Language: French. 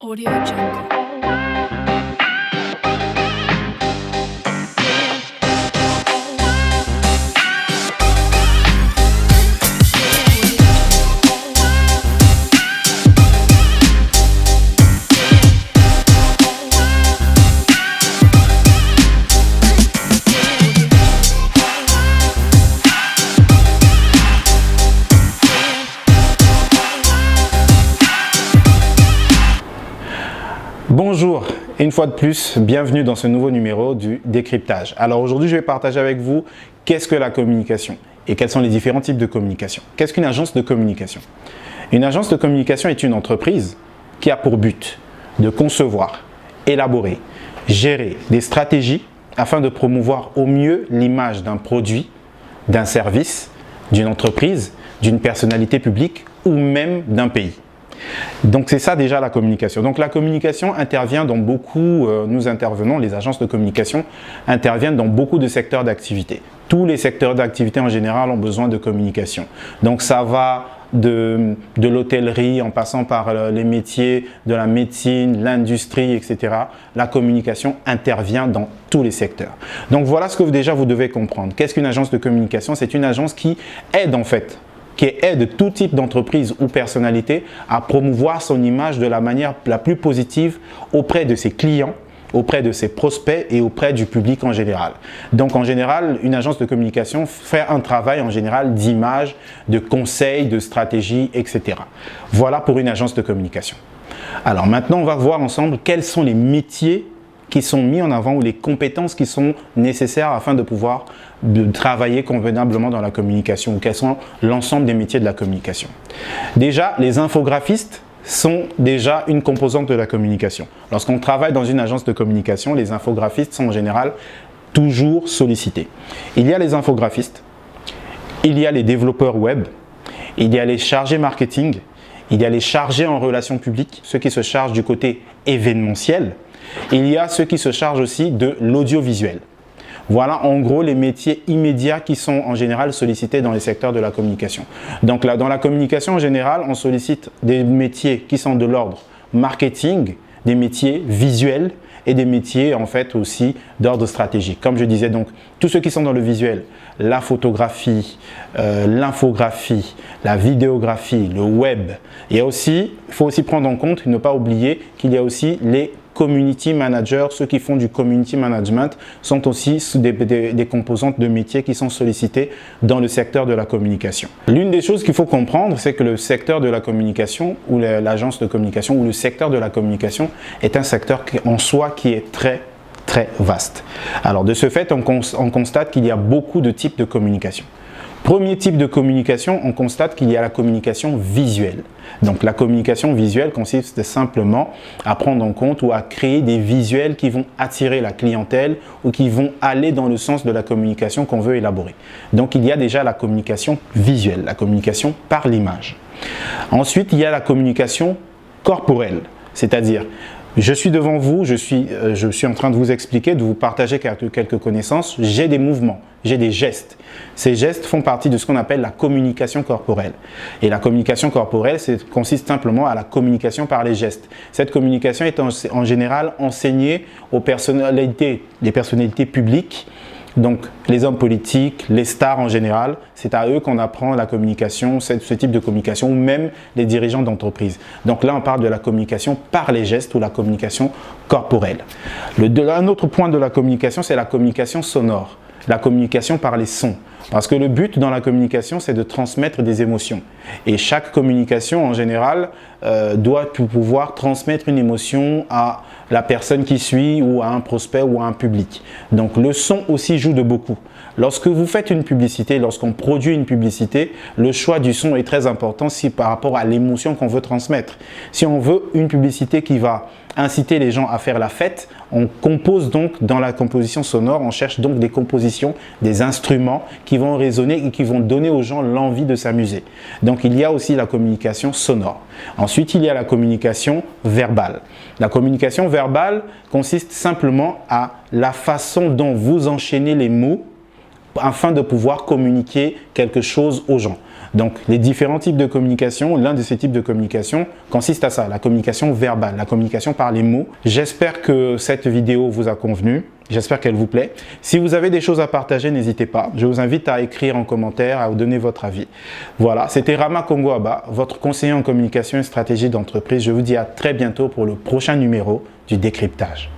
Audio Jungle. Bonjour, une fois de plus, bienvenue dans ce nouveau numéro du décryptage. Alors aujourd'hui, je vais partager avec vous qu'est-ce que la communication et quels sont les différents types de communication. Qu'est-ce qu'une agence de communication? Une agence de communication est une entreprise qui a pour but de concevoir, élaborer, gérer des stratégies afin de promouvoir au mieux l'image d'un produit, d'un service, d'une entreprise, d'une personnalité publique ou même d'un pays. Donc c'est ça déjà la communication. Donc la communication intervient dans beaucoup, nous intervenons, les agences de communication interviennent dans beaucoup de secteurs d'activité. Tous les secteurs d'activité en général ont besoin de communication. Donc ça va de l'hôtellerie en passant par les métiers de la médecine, l'industrie, etc. La communication intervient dans tous les secteurs. Donc voilà ce que déjà vous devez comprendre. Qu'est-ce qu'une agence de communication? C'est une agence qui aide en fait qui aide tout type d'entreprise ou personnalité à promouvoir son image de la manière la plus positive auprès de ses clients, auprès de ses prospects et auprès du public en général. Donc en général, une agence de communication fait un travail en général d'image, de conseil, de stratégie, etc. Voilà pour une agence de communication. Alors maintenant, on va voir ensemble quels sont les métiers qui sont mis en avant ou les compétences qui sont nécessaires afin de pouvoir travailler convenablement dans la communication ou quels sont l'ensemble des métiers de la communication. Déjà, les infographistes sont déjà une composante de la communication. Lorsqu'on travaille dans une agence de communication, les infographistes sont en général toujours sollicités. Il y a les infographistes, il y a les développeurs web, il y a les chargés marketing, il y a les chargés en relations publiques, ceux qui se chargent du côté événementiel. Il y a ceux qui se chargent aussi de l'audiovisuel. Voilà en gros les métiers immédiats qui sont en général sollicités dans les secteurs de la communication. Donc là, dans la communication en général, on sollicite des métiers qui sont de l'ordre marketing, des métiers visuels et des métiers en fait aussi d'ordre stratégique. Comme je disais donc, tous ceux qui sont dans le visuel, la photographie, l'infographie, la vidéographie, le web. Il faut aussi prendre en compte, ne pas oublier qu'il y a aussi les community managers, ceux qui font du community management sont aussi des composantes de métiers qui sont sollicités dans le secteur de la communication. L'une des choses qu'il faut comprendre, c'est que le secteur de la communication ou l'agence de communication ou le secteur de la communication est un secteur en soi qui est très vaste. Alors de ce fait, on constate qu'il y a beaucoup de types de communication. Premier type de communication, on constate qu'il y a la communication visuelle. Donc la communication visuelle consiste simplement à prendre en compte ou à créer des visuels qui vont attirer la clientèle ou qui vont aller dans le sens de la communication qu'on veut élaborer. Donc il y a déjà la communication visuelle, la communication par l'image. Ensuite, il y a la communication corporelle, c'est-à-dire je suis devant vous, je suis en train de vous expliquer, de vous partager quelques connaissances. J'ai des mouvements, j'ai des gestes. Ces gestes font partie de ce qu'on appelle la communication corporelle. Et la communication corporelle consiste simplement à la communication par les gestes. Cette communication est en général enseignée aux personnalités, les personnalités publiques. Donc les hommes politiques, les stars en général, c'est à eux qu'on apprend la communication, ce type de communication, ou même les dirigeants d'entreprise. Donc là, on parle de la communication par les gestes ou la communication corporelle. Un autre point de la communication, c'est la communication sonore, la communication par les sons. Parce que le but dans la communication, c'est de transmettre des émotions. Et chaque communication, en général, doit pouvoir transmettre une émotion à la personne qui suit ou à un prospect ou à un public. Donc le son aussi joue de beaucoup. Lorsque vous faites une publicité, lorsqu'on produit une publicité, le choix du son est très important par rapport à l'émotion qu'on veut transmettre. Si on veut une publicité qui va inciter les gens à faire la fête, on compose donc dans la composition sonore, on cherche donc des compositions, des instruments qui vont résonner et qui vont donner aux gens l'envie de s'amuser. Donc il y a aussi la communication sonore. Ensuite, il y a la communication verbale. La communication verbale consiste simplement à la façon dont vous enchaînez les mots afin de pouvoir communiquer quelque chose aux gens. Donc, les différents types de communication, l'un de ces types de communication consiste à ça, la communication verbale, la communication par les mots. J'espère que cette vidéo vous a convenu. J'espère qu'elle vous plaît. Si vous avez des choses à partager, n'hésitez pas. Je vous invite à écrire en commentaire, à vous donner votre avis. Voilà, c'était Rama Kongo-Aba, votre conseiller en communication et stratégie d'entreprise. Je vous dis à très bientôt pour le prochain numéro du décryptage.